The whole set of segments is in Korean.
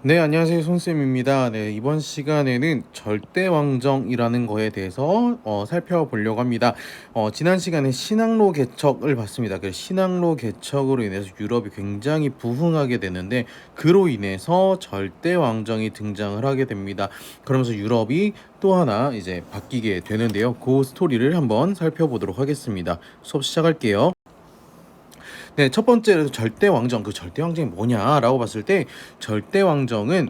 네, 안녕하세요. 손쌤입니다. 네, 이번 시간에는 절대왕정이라는 거에 대해서 살펴보려고 합니다. 지난 시간에 신항로 개척을 봤습니다. 그 신항로 개척으로 인해서 유럽이 굉장히 부흥하게 되는데 그로 인해서 절대왕정이 등장을 하게 됩니다. 그러면서 유럽이 또 하나 이제 바뀌게 되는데요. 그 스토리를 한번 살펴보도록 하겠습니다. 수업 시작할게요. 네, 첫 번째로 절대왕정, 그 절대왕정이 뭐냐라고 봤을 때 절대왕정은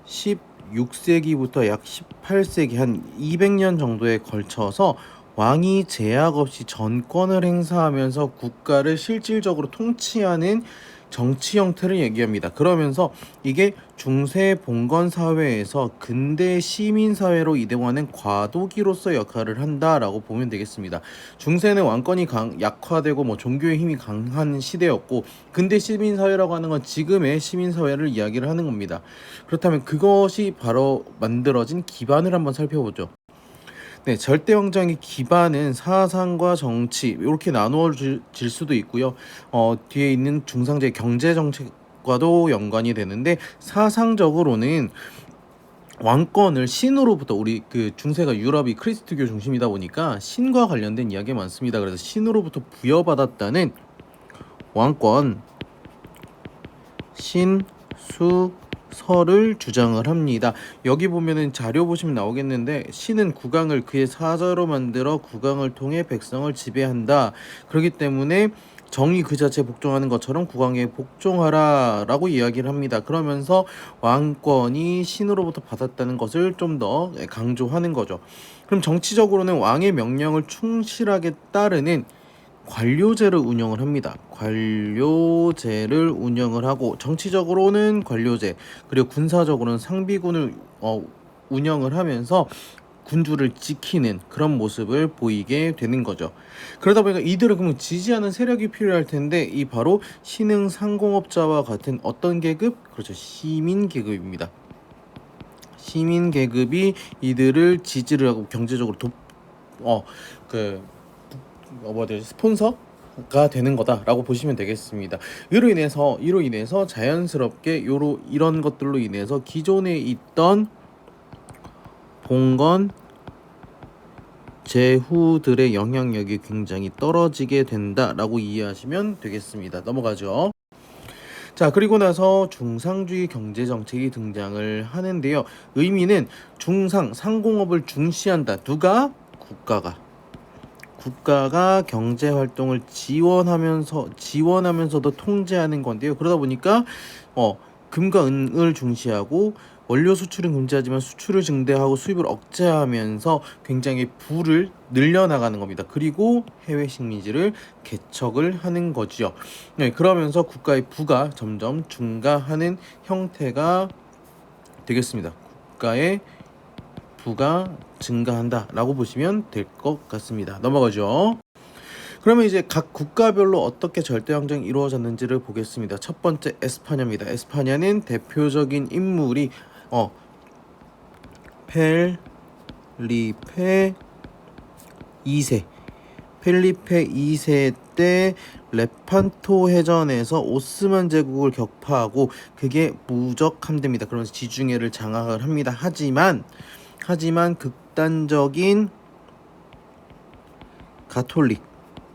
16세기부터 약 18세기 한 200년 정도에 걸쳐서 왕이 제약 없이 전권을 행사하면서 국가를 실질적으로 통치하는 정치 형태를 얘기합니다. 그러면서 이게 중세 봉건 사회에서 근대 시민 사회로 이동하는 과도기로서 역할을 한다라고 보면 되겠습니다. 중세는 왕권이 약화되고 종교의 힘이 강한 시대였고, 근대 시민 사회라고 하는 건 지금의 시민 사회를 이야기를 하는 겁니다. 그렇다면 그것이 바로 만들어진 기반을 한번 살펴보죠. 네, 절대왕정의 기반은 사상과 정치 이렇게 나누어질 수도 있고요. 뒤에 있는 중상제 경제 정책과도 연관이 되는데, 사상적으로는 왕권을 신으로부터, 우리 그 중세가 유럽이 크리스트교 중심이다 보니까 신과 관련된 이야기가 많습니다. 그래서 신으로부터 부여받았다는 왕권 신수설을 주장을 합니다. 여기 보면은 자료 보시면 나오겠는데, 신은 국왕을 그의 사자로 만들어 국왕을 통해 백성을 지배한다. 그렇기 때문에 정의 그 자체에 복종하는 것처럼 국왕에 복종하라 라고 이야기를 합니다. 그러면서 왕권이 신으로부터 받았다는 것을 좀 더 강조하는 거죠. 그럼 정치적으로는 왕의 명령을 충실하게 따르는 관료제를 운영을 합니다. 관료제를 운영을 하고, 정치적으로는 관료제, 그리고 군사적으로는 상비군을 운영을 하면서 군주를 지키는 그런 모습을 보이게 되는 거죠. 그러다 보니까 이들을 그러면 지지하는 세력이 필요할 텐데, 이 바로 신흥 상공업자와 같은 어떤 계급? 그렇죠. 시민 계급입니다. 시민 계급이 이들을 지지를 하고 경제적으로 그 스폰서가 되는 거다라고 보시면 되겠습니다. 이로 인해서 자연스럽게 이런 것들로 인해서 기존에 있던 봉건 제후들의 영향력이 굉장히 떨어지게 된다라고 이해하시면 되겠습니다. 넘어가죠. 자, 그리고 나서 중상주의 경제정책이 등장을 하는데요. 의미는 상공업을 중시한다. 누가? 국가가 경제 활동을 지원하면서도 통제하는 건데요. 그러다 보니까 금과 은을 중시하고, 원료 수출은 금지하지만 수출을 증대하고 수입을 억제하면서 굉장히 부를 늘려나가는 겁니다. 그리고 해외 식민지를 개척을 하는 거지요. 네, 그러면서 국가의 부가 점점 증가하는 형태가 되겠습니다. 국가의 부가 증가한다라고 보시면 될 것 같습니다. 넘어가죠. 그러면 이제 각 국가별로 어떻게 절대왕정이 이루어졌는지를 보겠습니다. 첫 번째, 에스파냐입니다. 에스파냐는 대표적인 인물이 펠리페 2세. 펠리페 2세 때 레판토 해전에서 오스만 제국을 격파하고, 그게 무적함됩니다. 그러면서 지중해를 장악을 합니다. 하지만 극단적인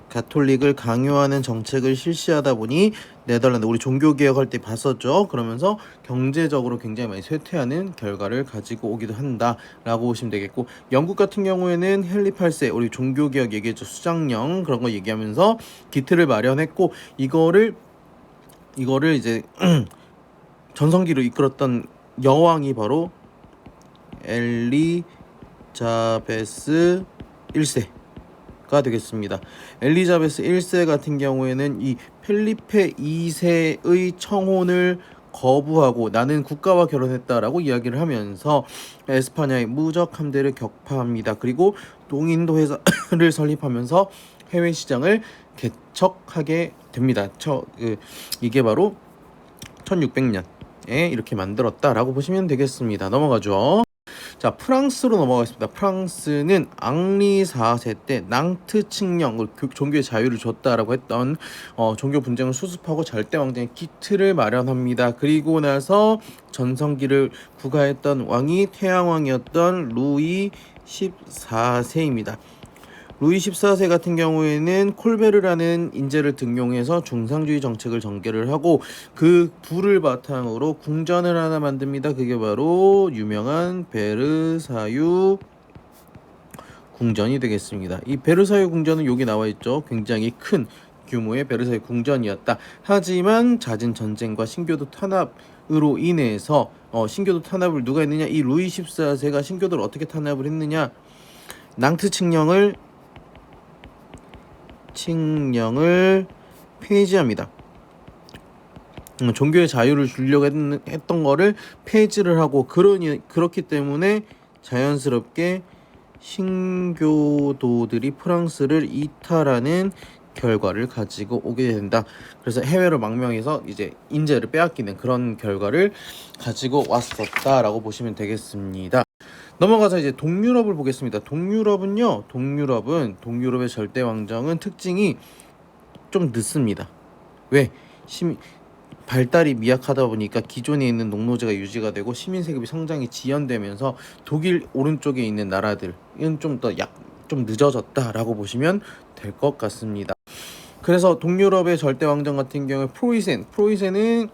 가톨릭을 강요하는 정책을 실시하다 보니, 네덜란드, 우리 종교개혁할 때 봤었죠. 그러면서 경제적으로 굉장히 많이 쇠퇴하는 결과를 가지고 오기도 한다라고 보시면 되겠고, 영국 같은 경우에는 헨리 8세, 우리 종교개혁 얘기했죠. 수장령 그런 거 얘기하면서 기틀을 마련했고, 이거를 이제 전성기로 이끌었던 여왕이 바로 엘리자베스 1세가 되겠습니다. 엘리자베스 1세 같은 경우에는 이 펠리페 2세의 청혼을 거부하고 나는 국가와 결혼했다라고 이야기를 하면서 에스파냐의 무적 함대를 격파합니다. 그리고 동인도 회사를 설립하면서 해외 시장을 개척하게 됩니다. 이게 바로 1600년에 이렇게 만들었다라고 보시면 되겠습니다. 넘어가죠. 자, 프랑스로 넘어가겠습니다. 프랑스는 앙리 4세 때 낭트 칙령을 종교의 자유를 줬다라고 했던 종교 분쟁을 수습하고 절대 왕정의 기틀을 마련합니다. 그리고 나서 전성기를 구가했던 왕이 태양왕이었던 루이 14세입니다. 루이 14세 같은 경우에는 콜베르라는 인재를 등용해서 중상주의 정책을 전개를 하고 그 둘을 바탕으로 궁전을 하나 만듭니다. 그게 바로 유명한 베르사유 궁전이 되겠습니다. 이 베르사유 궁전은 여기 나와 있죠. 굉장히 큰 규모의 베르사유 궁전이었다. 하지만 잦은 전쟁과 신교도 탄압으로 인해서 신교도 탄압을 누가 했느냐? 이 루이 14세가 신교도를 어떻게 탄압을 했느냐? 낭트 칙령을 폐지합니다. 종교의 자유를 주려고 했던 거를 폐지를 하고 그렇기 때문에 자연스럽게 신교도들이 프랑스를 이탈하는 결과를 가지고 오게 된다. 그래서 해외로 망명해서 이제 인재를 빼앗기는 그런 결과를 가지고 왔었다라고 보시면 되겠습니다. 넘어가서 이제 동유럽을 보겠습니다. 동유럽의 절대 왕정은 특징이 좀 늦습니다. 왜? 발달이 미약하다 보니까 기존에 있는 농노제가 유지가 되고 시민 세금이 성장이 지연되면서 독일 오른쪽에 있는 나라들은 좀 늦어졌다라고 보시면 될 것 같습니다. 그래서 동유럽의 절대 왕정 같은 경우에 프로이센은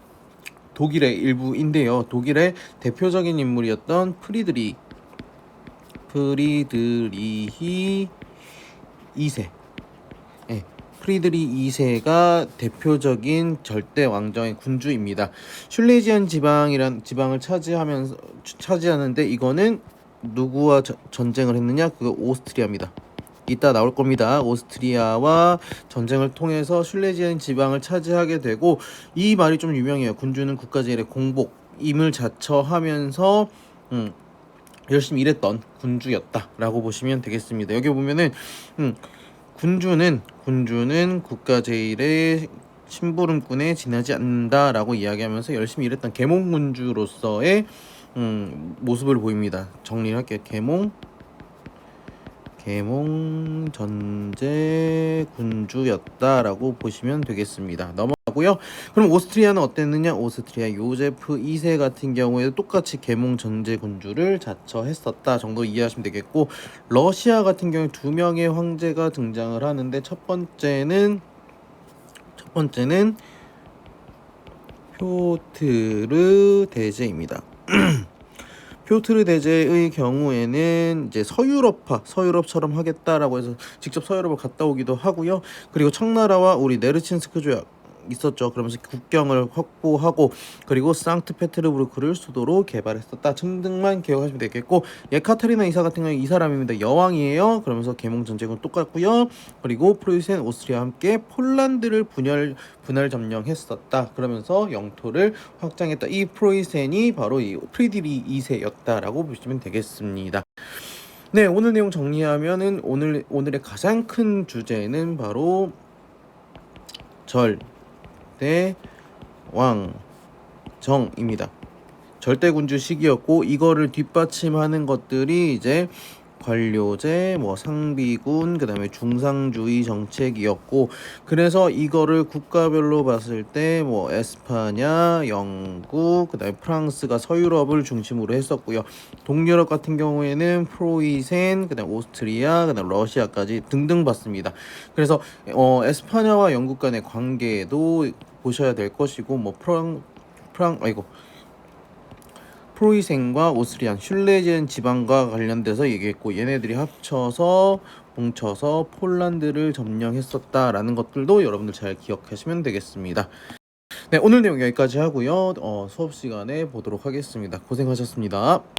독일의 일부인데요. 독일의 대표적인 인물이었던 프리드리히 2세. 예, 프리드리히 2세가 대표적인 절대 왕정의 군주입니다. 슐레지안 지방을 차지하는데 이거는 누구와 전쟁을 했느냐? 그거 오스트리아입니다. 이따 나올 겁니다. 오스트리아와 전쟁을 통해서 슐레지안 지방을 차지하게 되고 이 말이 좀 유명해요. 군주는 국가제일의 공복임을 자처하면서 열심히 일했던 군주였다라고 보시면 되겠습니다. 여기 보면은 군주는 국가제일의 심부름꾼에 지나지 않는다라고 이야기하면서 열심히 일했던 계몽군주로서의 모습을 보입니다. 정리를 할게요. 계몽 전제 군주였다라고 보시면 되겠습니다. 넘어가고요. 그럼 오스트리아는 어땠느냐? 오스트리아 요제프 2세 같은 경우에도 똑같이 계몽 전제 군주를 자처했었다 정도 이해하시면 되겠고, 러시아 같은 경우에 두 명의 황제가 등장을 하는데 첫 번째는 표트르 대제입니다. 표트르 대제의 경우에는 이제 서유럽처럼 하겠다라고 해서 직접 서유럽을 갔다 오기도 하고요. 그리고 청나라와 우리 네르친스크 조약 있었죠. 그러면서 국경을 확보하고 그리고 상트페테르부르크를 수도로 개발했었다 등등만 기억하시면 되겠고, 예카테리나 이사 같은 경우 이 사람입니다. 여왕이에요. 그러면서 계몽 전쟁은 똑같고요. 그리고 프로이센 오스트리아와 함께 폴란드를 분할 점령했었다. 그러면서 영토를 확장했다. 이 프로이센이 바로 이 프리드리 2세였다라고 보시면 되겠습니다. 네, 오늘 내용 정리하면은 오늘의 가장 큰 주제는 바로 절대 왕정입니다. 절대군주 시기였고 이거를 뒷받침하는 것들이 이제 관료제, 상비군, 그다음에 중상주의 정책이었고, 그래서 이거를 국가별로 봤을 때 에스파냐, 영국, 그다음에 프랑스가 서유럽을 중심으로 했었고요. 동유럽 같은 경우에는 프로이센, 그다음에 오스트리아, 그다음에 러시아까지 등등 봤습니다. 그래서 에스파냐와 영국 간의 관계도 보셔야 될 것이고, 프로이센과 오스트리안, 슐레지안 지방과 관련돼서 얘기했고, 얘네들이 뭉쳐서 폴란드를 점령했었다라는 것들도 여러분들 잘 기억하시면 되겠습니다. 네, 오늘 내용 여기까지 하고요. 수업 시간에 보도록 하겠습니다. 고생하셨습니다.